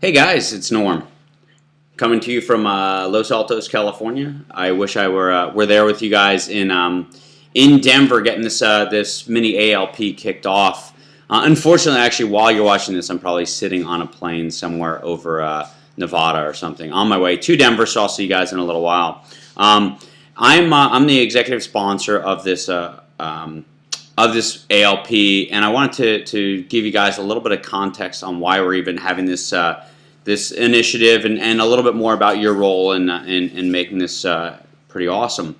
Hey guys, it's Norm coming to you from Los Altos, California. I wish I were there with you guys in Denver, getting this mini ALP kicked off. Unfortunately, actually, while you're watching this, I'm probably sitting on a plane somewhere over Nevada or something on my way to Denver. So I'll see you guys in a little while. I'm the executive sponsor of this ALP, and I wanted to give you guys a little bit of context on why we're even having this this initiative, and a little bit more about your role in making this pretty awesome.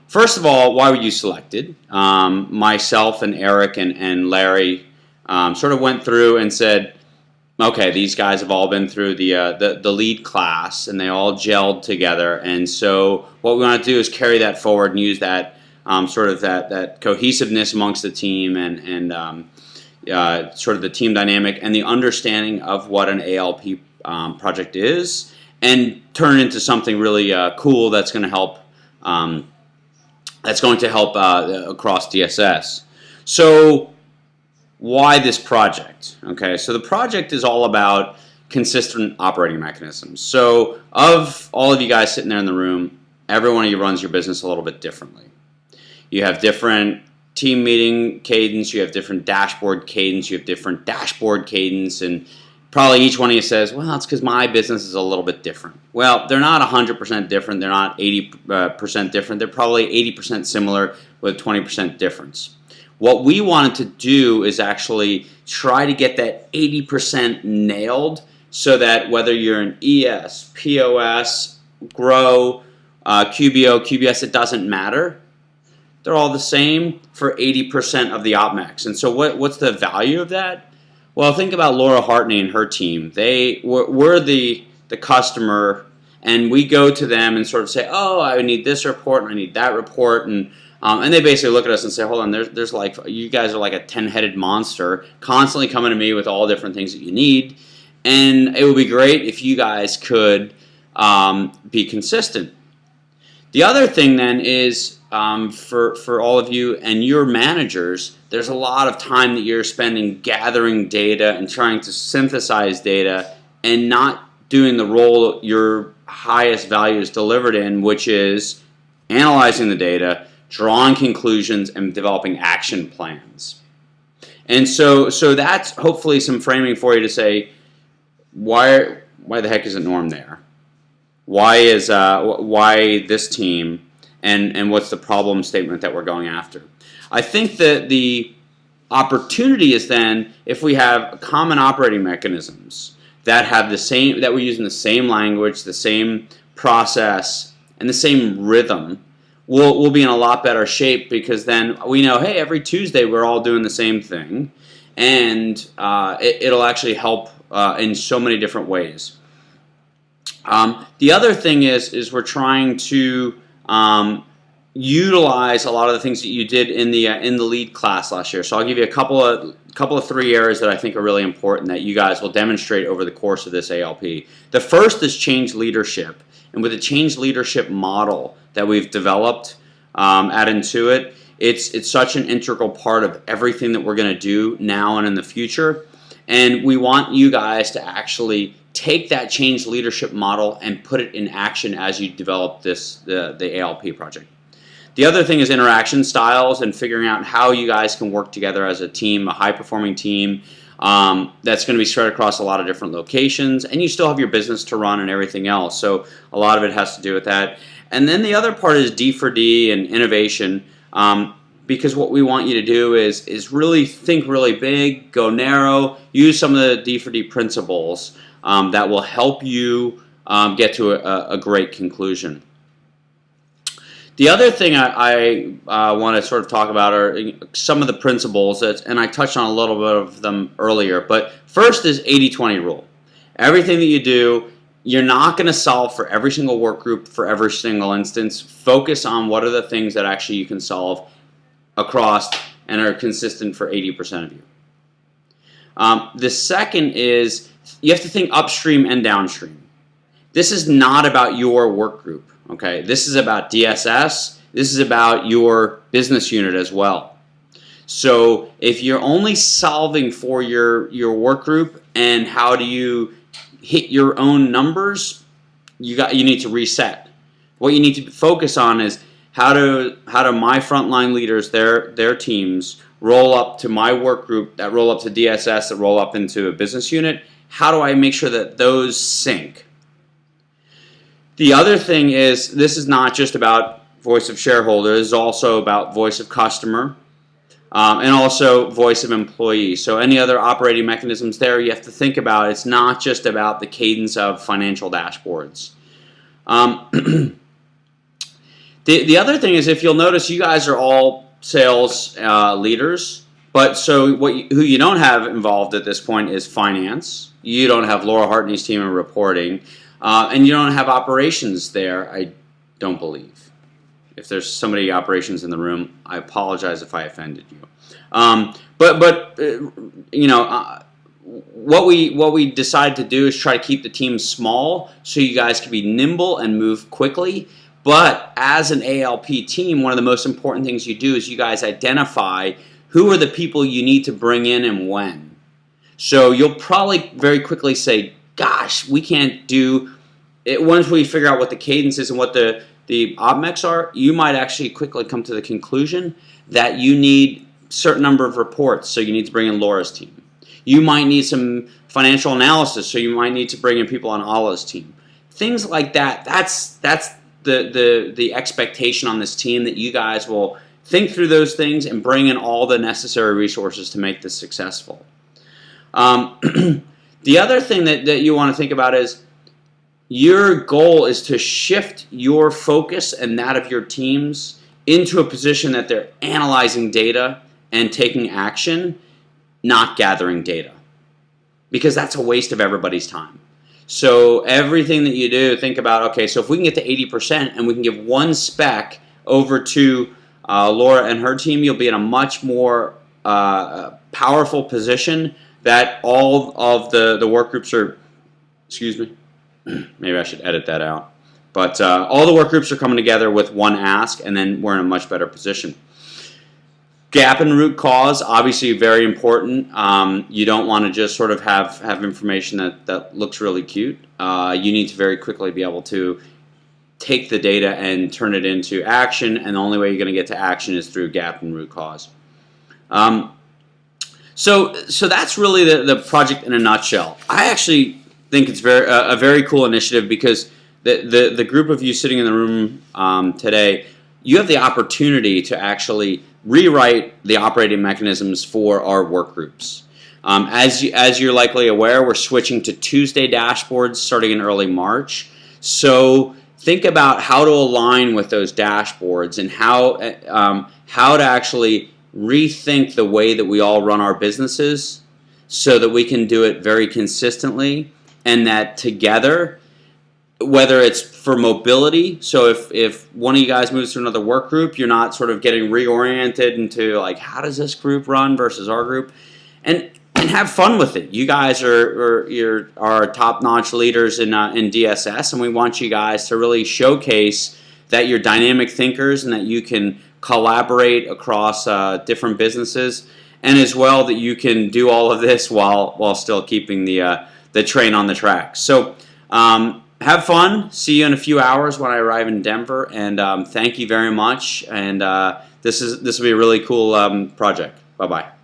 First of all, why were you selected? Myself and Eric and Larry sort of went through and said, okay, these guys have all been through the lead class, and they all gelled together. And so what we want to do is carry that forward and use that sort of that cohesiveness amongst the team and sort of the team dynamic and the understanding of what an ALP project is, and turn it into something really cool that's going to help across DSS. So why this project? Okay, so the project is all about consistent operating mechanisms. So of all of you guys sitting there in the room, every one of you runs your business a little bit differently. You have different team meeting cadence, you have different dashboard cadence, you have different dashboard cadence, and probably each one of you says, well, it's because my business is a little bit different. Well, they're not 100% different, they're not 80% different, they're probably 80% similar with 20% difference. What we wanted to do is actually try to get that 80% nailed, so that whether you're an ES, POS, Grow, QBO, QBS, it doesn't matter. They're all the same for 80% of the OpMax. And so what's the value of that? Well, think about Laura Hartney and her team. We're the customer, and we go to them and sort of say, oh, I need this report and I need that report, and they basically look at us and say, hold on, there's like, you guys are like a 10-headed monster constantly coming to me with all different things that you need, and it would be great if you guys could be consistent. The other thing then is, for all of you and your managers, there's a lot of time that you're spending gathering data and trying to synthesize data, and not doing the role your highest value is delivered in, which is analyzing the data, drawing conclusions, and developing action plans. And so that's hopefully some framing for you to say, why the heck isn't Norm there? Why this team? And what's the problem statement that we're going after? I think that the opportunity is then, if we have common operating mechanisms that have the same, that we're using the same language, the same process, and the same rhythm, we'll be in a lot better shape, because then we know, hey, every Tuesday we're all doing the same thing, and it'll actually help in so many different ways. The other thing is we're trying to utilize a lot of the things that you did in the lead class last year. So I'll give you a couple of three areas that I think are really important that you guys will demonstrate over the course of this ALP. The first is change leadership, and with the change leadership model that we've developed at Intuit, it's such an integral part of everything that we're going to do now and in the future. And we want you guys to actually take that change leadership model and put it in action as you develop the ALP project. The other thing is interaction styles, and figuring out how you guys can work together as a team, a high-performing team that's going to be spread across a lot of different locations, and you still have your business to run and everything else. So a lot of it has to do with that. And then the other part is D for D and innovation, because what we want you to do is really think really big, go narrow, use some of the D for D principles that will help you get to a great conclusion. The other thing I want to sort of talk about are some of the principles, and I touched on a little bit of them earlier, but first is 80-20 rule. Everything that you do, you're not going to solve for every single work group for every single instance. Focus on what are the things that actually you can solve across and are consistent for 80% of you. The second is you have to think upstream and downstream. This is not about your work group, okay? This is about DSS. This is about your business unit as well. So if you're only solving for your work group, and how do you hit your own numbers, you need to reset. What you need to focus on is how do my frontline leaders, their teams, roll up to my work group, that roll up to DSS, that roll up into a business unit. How do I make sure that those sync? The other thing is, this is not just about voice of shareholder, it's also about voice of customer, and also voice of employee. So any other operating mechanisms there you have to think about. It's not just about the cadence of financial dashboards. The other thing is, if you'll notice, you guys are all sales leaders, but so who you don't have involved at this point is finance. You don't have Laura Hartney's team in reporting, and you don't have operations there, I don't believe. If there's somebody operations in the room, I apologize if I offended you. You know, what we decided to do is try to keep the team small so you guys can be nimble and move quickly. But as an ALP team, one of the most important things you do is you guys identify who are the people you need to bring in and when. So you'll probably very quickly say, gosh, we can't do it. Once we figure out what the cadence is and what the OpMecs are, you might actually quickly come to the conclusion that you need a certain number of reports, so you need to bring in Laura's team. You might need some financial analysis, so you might need to bring in people on Ala's team. Things like that, that's the expectation on this team, that you guys will think through those things and bring in all the necessary resources to make this successful. The other thing that you want to think about is, your goal is to shift your focus and that of your teams into a position that they're analyzing data and taking action, not gathering data. Because that's a waste of everybody's time. So everything that you do, think about, okay, so if we can get to 80% and we can give one spec over to Laura and her team, you'll be in a much more powerful position that all of the work groups are, excuse me, maybe I should edit that out. But all the work groups are coming together with one ask, and then we're in a much better position. Gap and root cause, obviously very important. You don't want to just sort of have information that looks really cute. You need to very quickly be able to take the data and turn it into action, and the only way you're going to get to action is through gap and root cause. So that's really the project in a nutshell. I actually think it's a very cool initiative, because the group of you sitting in the room today, you have the opportunity to actually rewrite the operating mechanisms for our work groups. As you're likely aware, we're switching to Tuesday dashboards starting in early March. So think about how to align with those dashboards and how to actually rethink the way that we all run our businesses so that we can do it very consistently, and that together, whether it's for mobility, so if one of you guys moves to another work group, you're not sort of getting reoriented into like, how does this group run versus our group, and have fun with it. You guys are top-notch leaders in DSS, and we want you guys to really showcase that you're dynamic thinkers and that you can collaborate across different businesses, and as well that you can do all of this while still keeping the train on the track. So have fun. See you in a few hours when I arrive in Denver, and thank you very much. And this will be a really cool project. Bye-bye.